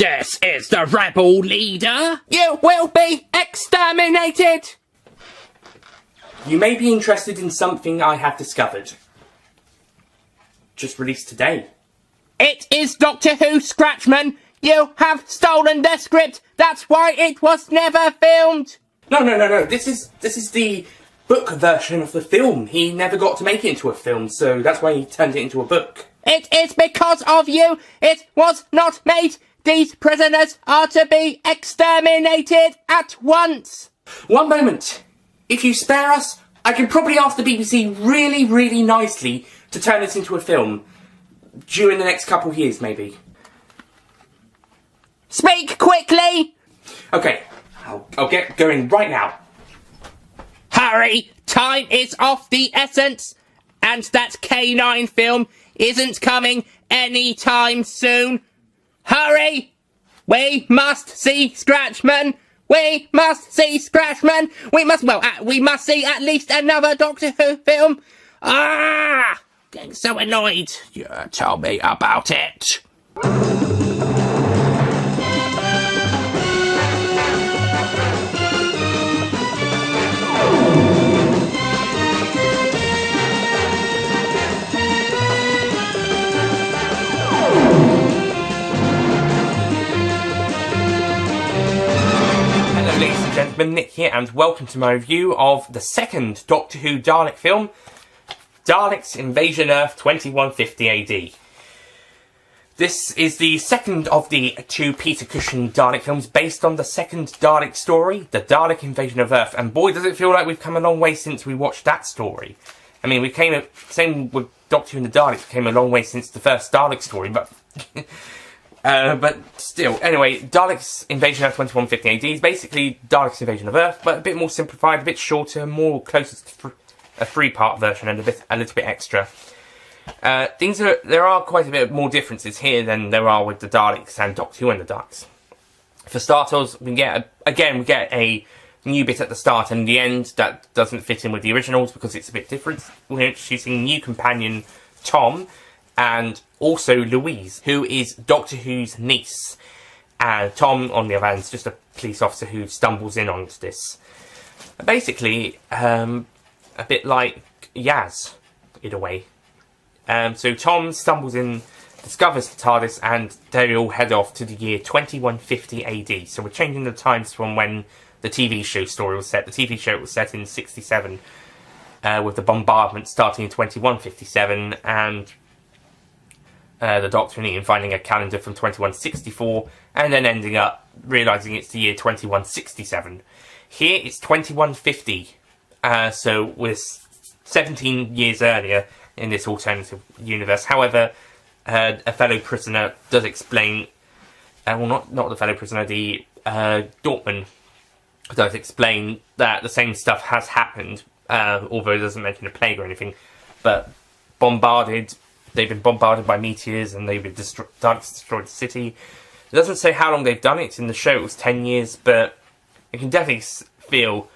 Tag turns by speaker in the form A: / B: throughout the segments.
A: This is the rebel leader.
B: You will be exterminated!
C: You may be interested in something I have discovered. Just released today.
B: It is Doctor Who, Scratchman. You have stolen the script. That's why it was never filmed.
C: No. This is the book version of the film. He never got to make it into a film, so that's why he turned it into a book.
B: It is because of you. It was not made. These prisoners are to be exterminated at once.
C: One moment. If you spare us, I can probably ask the BBC really, really nicely to turn this into a film. During the next couple of years, maybe.
B: Speak quickly!
C: Okay, I'll get going right now.
B: Hurry! Time is of the essence! And that K9 film isn't coming anytime soon. Hurry! We must see Scratchman! We must see Scratchman! We must see at least another Doctor Who film! Ah! Getting so annoyed.
A: Yeah, tell me about it.
C: Hello ladies and gentlemen, Nick here and welcome to my review of the second Doctor Who Dalek film, Daleks Invasion Earth 2150 AD. This is the second of the two Peter Cushing Dalek films based on the second Dalek story, the Dalek Invasion of Earth, and boy does it feel like we've come a long way since we watched that story. I mean, same with Doctor Who and the Daleks, came a long way since the first Dalek story, but still. Anyway, Daleks Invasion Earth 2150 AD is basically Daleks Invasion of Earth, but a bit more simplified, a bit shorter, more closer to a three-part version and a little bit extra. There are quite a bit more differences here than there are with the Daleks and Doctor Who and the Daleks. For starters, we get a new bit at the start and the end that doesn't fit in with the originals because it's a bit different. We're introducing new companion Tom and also Louise, who is Doctor Who's niece. Tom, on the other hand, is just a police officer who stumbles in onto this. Basically, a bit like Yaz, in a way. So Tom stumbles in, discovers the TARDIS, and they all head off to the year 2150 AD. So we're changing the times from when the TV show story was set. The TV show was set in 67, with the bombardment starting in 2157, and the Doctor and Ian finding a calendar from 2164, and then ending up realising it's the year 2167. Here it's 2150. So we're 17 years earlier in this alternative universe. However, a fellow prisoner does explain, well, not the fellow prisoner, the Dortmund does explain that the same stuff has happened, although it doesn't mention a plague or anything, but they've been bombarded by meteors and they've destroyed the city. It doesn't say how long they've done it. In the show it was 10 years, but you can definitely feel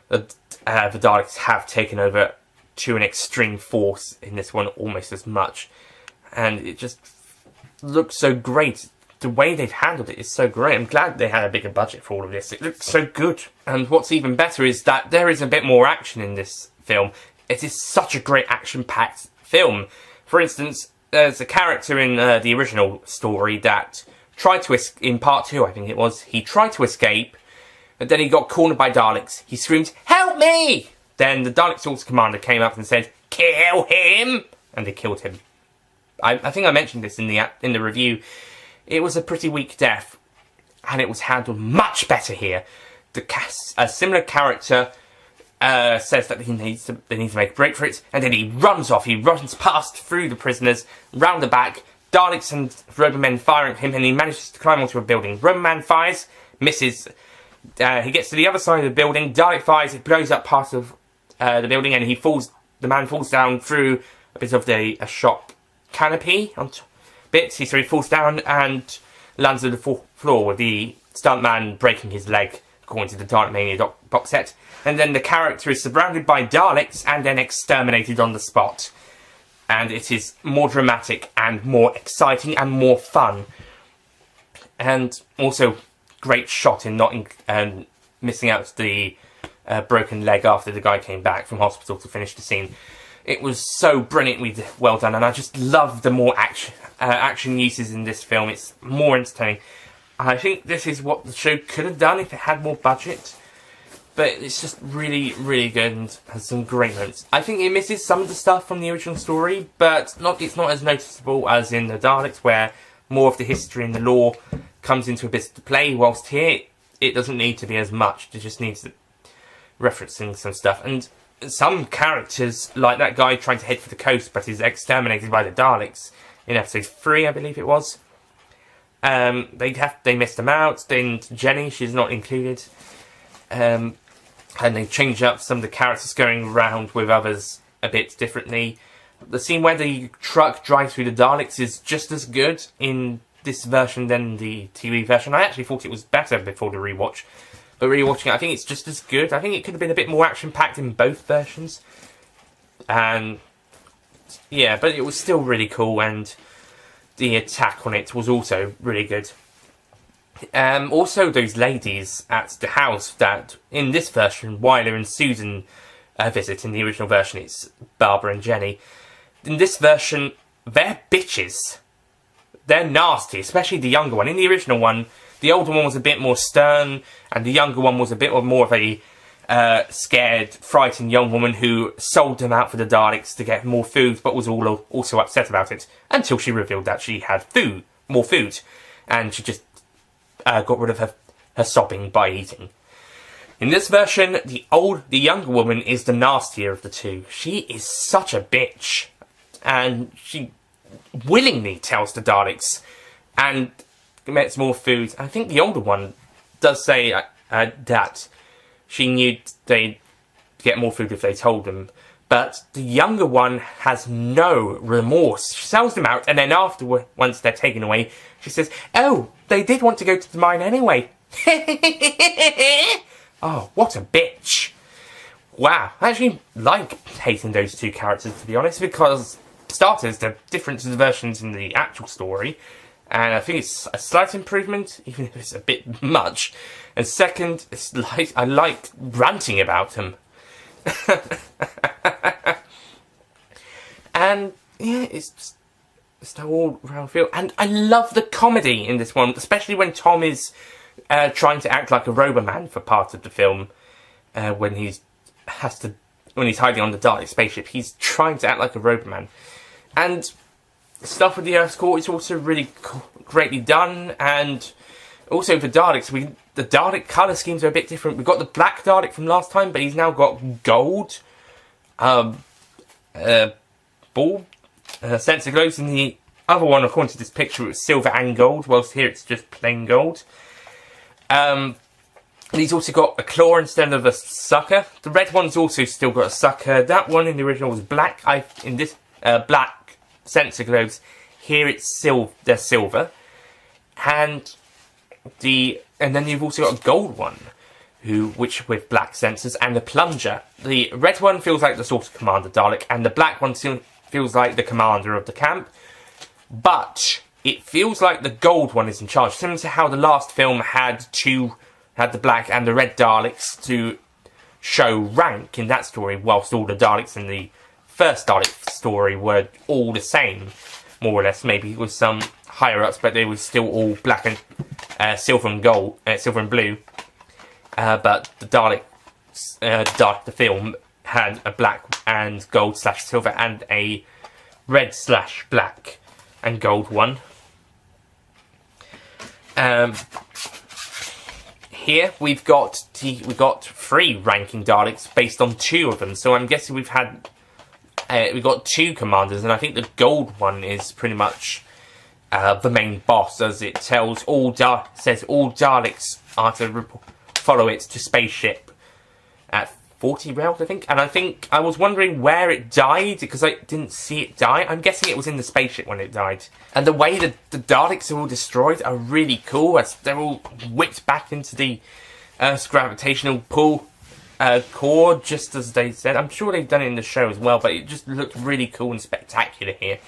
C: that the Daleks have taken over to an extreme force in this one, almost as much. And it just looks so great. The way they've handled it is so great. I'm glad they had a bigger budget for all of this. It looks so good. And what's even better is that there is a bit more action in this film. It is such a great action-packed film. For instance, there's a character in the original story that tried to in part 2, I think it was, he tried to escape, but then he got cornered by Daleks. He screamed, "Help me!" Then the Dalek Source Commander came up and said, "Kill him!" And they killed him. I think I mentioned this in the review. It was a pretty weak death, and it was handled much better here. A similar character says that they need to make a break for it, and then he runs off. He runs past through the prisoners, round the back, Daleks and Robomen firing at him, and he manages to climb onto a building. Roboman fires, misses. He gets to the other side of the building. Dalek fires, it blows up part of the building, and the man falls down through a bit of a shop canopy on bits. So he falls down and lands on the floor with the stuntman breaking his leg, according to the Dalek Mania box set. And then the character is surrounded by Daleks and then exterminated on the spot. And it is more dramatic and more exciting and more fun. And also, great shot in not missing out the broken leg after the guy came back from hospital to finish the scene. It was so brilliantly well done, and I just love the more action uses in this film. It's more entertaining. I think this is what the show could have done if it had more budget. But it's just really, really good and has some great moments. I think it misses some of the stuff from the original story, but it's not as noticeable as in the Daleks, where more of the history and the lore comes into a bit of play, whilst here it doesn't need to be as much. It just needs referencing some stuff. And some characters, like that guy trying to head for the coast but is exterminated by the Daleks in episode 3, I believe it was. They missed him out. Then Jenny, she's not included. And they change up some of the characters going around with others a bit differently. The scene where the truck drives through the Daleks is just as good in this version than the TV version. I actually thought it was better before the rewatch. But rewatching it, I think it's just as good. I think it could have been a bit more action-packed in both versions. And yeah, but it was still really cool, and the attack on it was also really good. Also, those ladies at the house that, in this version, Wyler and Susan visit. In the original version, it's Barbara and Jenny. In this version, they're bitches. They're nasty, especially the younger one. In the original one, the older one was a bit more stern, and the younger one was a bit more of a scared, frightened young woman who sold them out for the Daleks to get more food, but was also upset about it, until she revealed that she had more food, and she just got rid of her sobbing by eating. In this version, the younger woman is the nastier of the two. She is such a bitch, and she willingly tells the Daleks and gets more food. I think the older one does say that she knew they'd get more food if they told them, but the younger one has no remorse. She sells them out, and then afterwards, once they're taken away, she says, "Oh, they did want to go to the mine anyway." Oh, what a bitch. Wow, I actually like hating those two characters, to be honest, because, for starters, they're different to the versions in the actual story, and I think it's a slight improvement, even if it's a bit much. And second, I like ranting about them. And yeah, it's just a all round feel. And I love the comedy in this one, especially when Tom is trying to act like a Roboman for part of the film. When he's hiding on the Dalek spaceship, he's trying to act like a Roboman. And stuff with the Earth's core is also really greatly done. And also for Daleks, the Dalek colour schemes are a bit different. We've got the black Dalek from last time, but he's now got gold sensor globes. In the other one, according to this picture, it was silver and gold, whilst here it's just plain gold. He's also got a claw instead of a sucker. The red one's also still got a sucker. That one in the original was black. In this black sensor globes, here they're silver. And then you've also got a gold one, which with black sensors, and the plunger. The red one feels like the sort of commander Dalek, and the black one feels like the commander of the camp. But it feels like the gold one is in charge, similar to how the last film had the black and the red Daleks to show rank in that story, whilst all the Daleks in the first Dalek story were all the same, more or less. Maybe with some higher ups, but they were still all black and silver and gold, silver and blue. But the the film had a black and gold / silver and a red / black and gold one. Here we've got 3 ranking Daleks based on 2 of them. So I'm guessing we've got 2 commanders, and I think the gold one is pretty much the main boss, as it says all Daleks are to follow it to spaceship at 40 rounds, I think. And I think I was wondering where it died, because I didn't see it die. I'm guessing it was in the spaceship when it died. And the way that the Daleks are all destroyed are really cool, as they're all whipped back into the Earth's gravitational pull core, just as they said. I'm sure they've done it in the show as well, but it just looked really cool and spectacular here.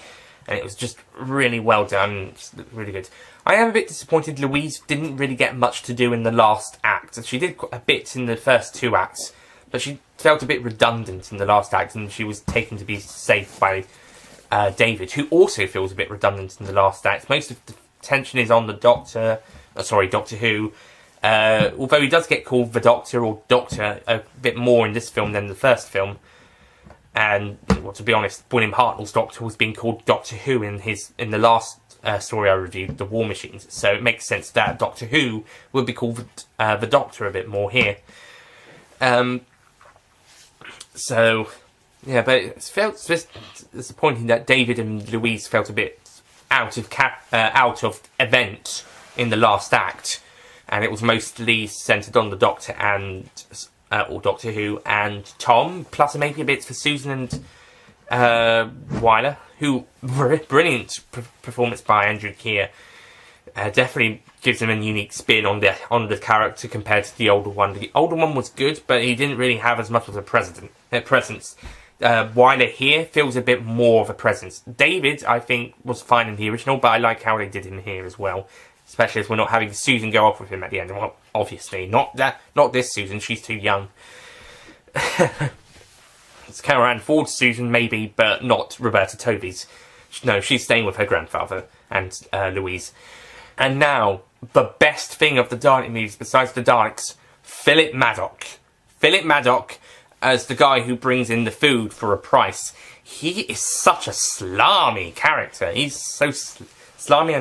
C: And it was just really well done. Just looked really good. I am a bit disappointed Louise didn't really get much to do in the last act. She did a bit in the first 2 acts, but she felt a bit redundant in the last act, and she was taken to be safe by David, who also feels a bit redundant in the last act. Most of the tension is on the Doctor Who, although he does get called the Doctor or Doctor a bit more in this film than the first film. And, well, to be honest, William Hartnell's Doctor was being called Doctor Who in the last story I reviewed, The War Machines. So it makes sense that Doctor Who would be called the Doctor a bit more here. So, yeah, but it felt just disappointing that David and Louise felt a bit out of event in the last act, and it was mostly centred on the Doctor and or Doctor Who and Tom, plus maybe a bit for Susan and Wyler, who brilliant performance by Andrew Keir. Definitely gives him a unique spin on the character compared to the older one. The older one was good, but he didn't really have as much of a presence. Wyler here feels a bit more of a presence. David, I think, was fine in the original, but I like how they did him here as well. Especially as we're not having Susan go off with him at the end. Well, obviously, not this Susan. She's too young. It's Carol Ann Ford's Susan, maybe, but not Roberta Toby's. No, she's staying with her grandfather and Louise. And now, the best thing of the Dalek movies, besides the Daleks, Philip Maddock. Philip Maddock as the guy who brings in the food for a price. He is such a slimy character. He's so slimy.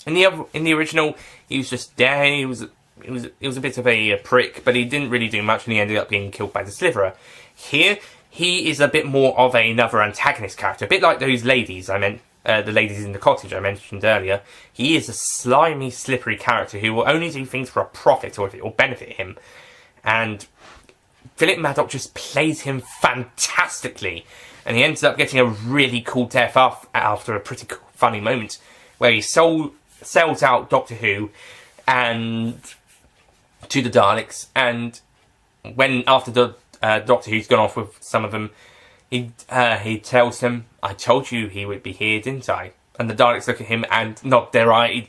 C: In the original, he was just there. He was a bit of a prick, but he didn't really do much, and he ended up being killed by the Sliverer. Here, he is a bit more of another antagonist character, a bit like those ladies I meant, the ladies in the cottage I mentioned earlier. He is a slimy, slippery character who will only do things for a profit or if it will benefit him. And Philip Maddock just plays him fantastically, and he ends up getting a really cool death after a pretty cool, funny moment where he sells out Doctor Who and to the Daleks, and when after the Doctor Who's gone off with some of them, he tells them, "I told you he would be here, didn't I?" And the Daleks look at him and nod their eye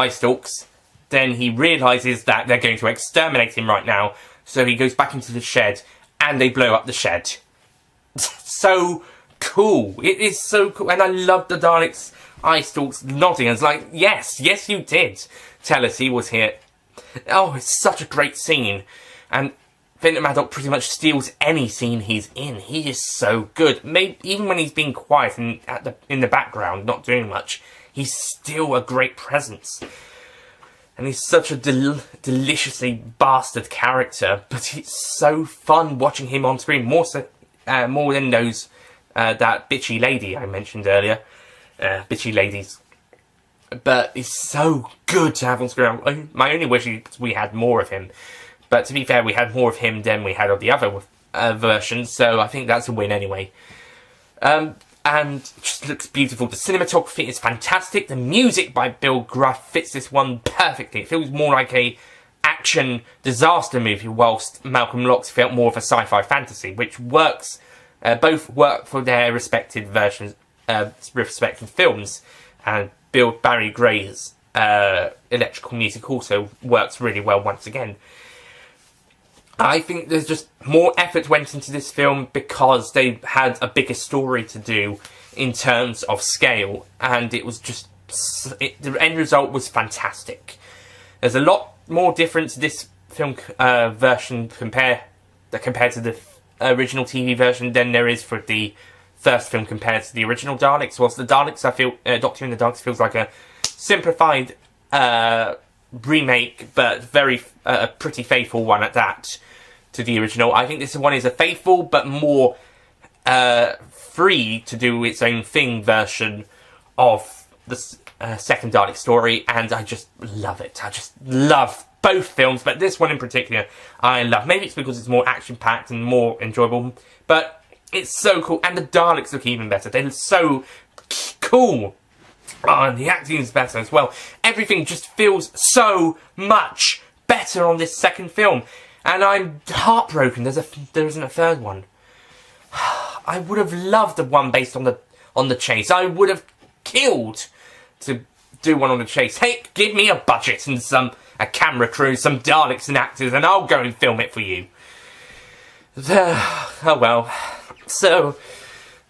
C: stalks. Then he realises that they're going to exterminate him right now, so he goes back into the shed, and they blow up the shed. So cool! It is so cool, and I love the Daleks' eye stalks nodding. It's like, yes, you did tell us he was here. Oh, it's such a great scene, and Philip Maddock pretty much steals any scene he's in. He is so good. Maybe even when he's being quiet and in the background, not doing much, he's still a great presence. And he's such a deliciously bastard character, but it's so fun watching him on screen. More than those that bitchy lady I mentioned earlier. Bitchy ladies. But it's so good to have on screen. My only wish is we had more of him. But to be fair, we had more of him than we had of the other versions, so I think that's a win anyway. And it just looks beautiful. The cinematography is fantastic. The music by Bill Gruff fits this one perfectly. It feels more like a action disaster movie, whilst Malcolm Locke's felt more of a sci-fi fantasy, which works. Both work for their respective versions, respective films. And Barry Gray's electrical music also works really well once again. I think there's just more effort went into this film because they had a bigger story to do in terms of scale, and it was just the end result was fantastic. There's a lot more difference to this film version compared to the original TV version than there is for the first film compared to the original Daleks. Whilst the Daleks, I feel Doctor Who and the Daleks feels like a simplified remake, but very pretty faithful one at that to the original. I think this one is a faithful but more free to do its own thing version of the second Dalek story, and I just love it. I just love both films, but this one in particular I love. Maybe it's because it's more action-packed and more enjoyable, but it's so cool, and the Daleks look even better. They look so cool. Oh, and the acting is better as well. Everything just feels so much better on this second film. And I'm heartbroken there isn't a third one. I would have loved the one based on the chase. I would have killed to do one on the chase. Hey, give me a budget and a camera crew, some Daleks and actors, and I'll go and film it for you. Oh well. So,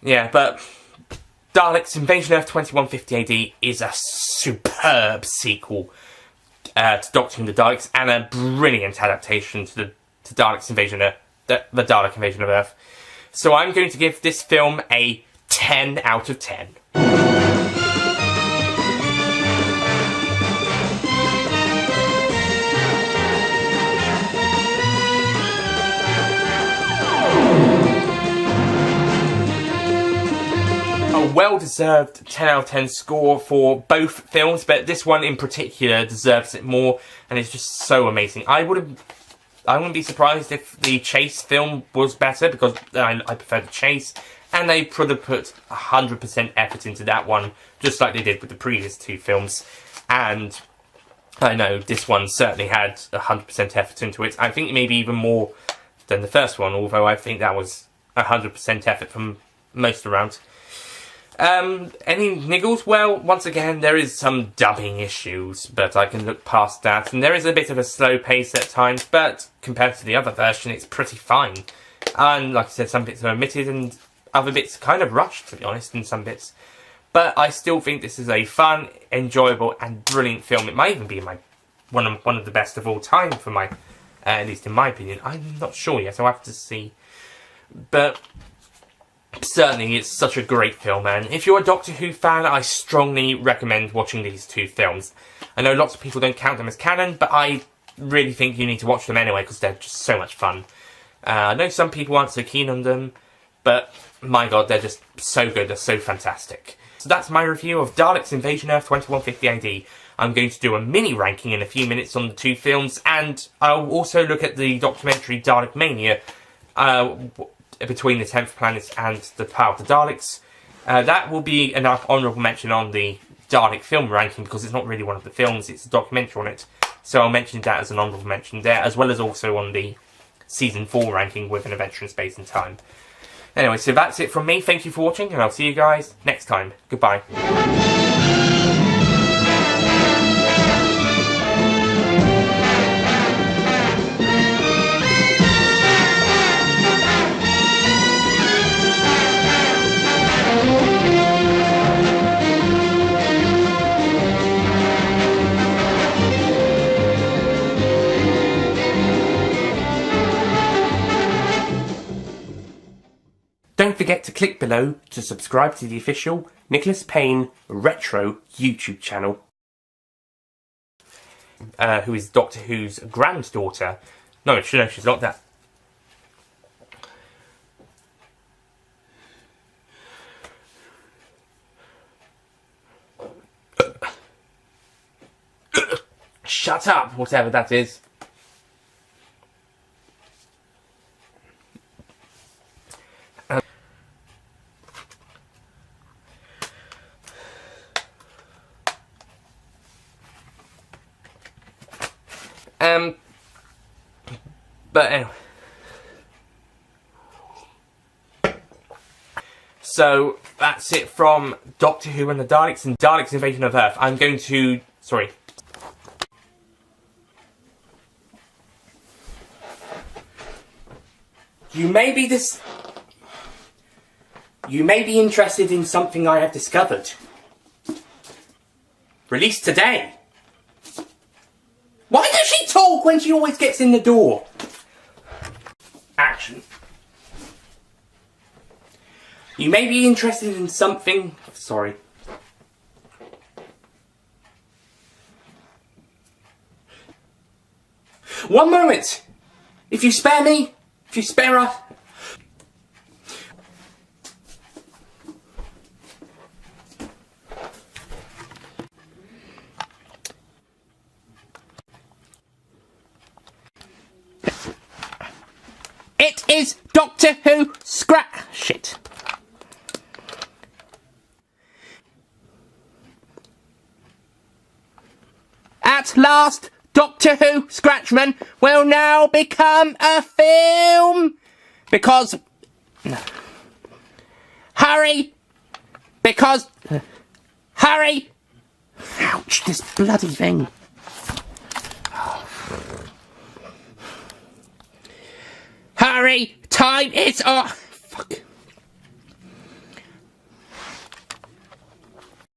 C: yeah, but Daleks Invasion Earth 2150 AD is a superb sequel to Doctor Who and the Daleks, and a brilliant adaptation to Daleks Invasion Earth, the Dalek Invasion of Earth. So I'm going to give this film a 10 out of 10. A well-deserved 10 out of 10 score for both films, but this one in particular deserves it more, and it's just so amazing. I wouldn't be surprised if the Chase film was better, because I prefer the Chase, and they could have put 100% effort into that one, just like they did with the previous two films. And I know this one certainly had 100% effort into it. I think maybe even more than the first one, although I think that was 100% effort from most around. Any niggles? Well, once again, there is some dubbing issues, but I can look past that. And there is a bit of a slow pace at times, but compared to the other version, it's pretty fine. And like I said, some bits are omitted and other bits kind of rushed, to be honest, in some bits. But I still think this is a fun, enjoyable, and brilliant film. It might even be one of the best of all time for my, at least in my opinion. I'm not sure yet, I'll have to see. But certainly, it's such a great film, and if you're a Doctor Who fan, I strongly recommend watching these two films. I know lots of people don't count them as canon, but I really think you need to watch them anyway, because they're just so much fun. I know some people aren't so keen on them, but my god, they're just so good, they're so fantastic. So that's my review of Daleks Invasion Earth 2150 AD. I'm going to do a mini ranking in a few minutes on the two films, and I'll also look at the documentary Dalek Mania, between the 10th Planet and the Power of the Daleks. That will be an honourable mention on the Dalek film ranking, because it's not really one of the films, it's a documentary on it. So I'll mention that as an honourable mention there, as well as also on the Season 4 ranking with an Adventure in Space and Time. Anyway, so that's it from me. Thank you for watching, and I'll see you guys next time. Goodbye. Don't forget to click below to subscribe to the official Nicholas Payne Retro YouTube channel, who is Doctor Who's granddaughter. No, she's not that. Shut up, whatever that is. But anyway. So, that's it from Doctor Who and the Daleks and Daleks Invasion of Earth. I'm going to... Sorry. You may be interested in something I have discovered. Released today. Why does she talk when she always gets in the door? Action. You may be interested in something... Sorry. One moment! If you spare me, if you spare us... It is Doctor Who Shit. At last, Doctor Who Scratchman will now become a film. Because... Hurry! Because... Hurry!
B: Ouch, this bloody thing. Hurry! Time is off!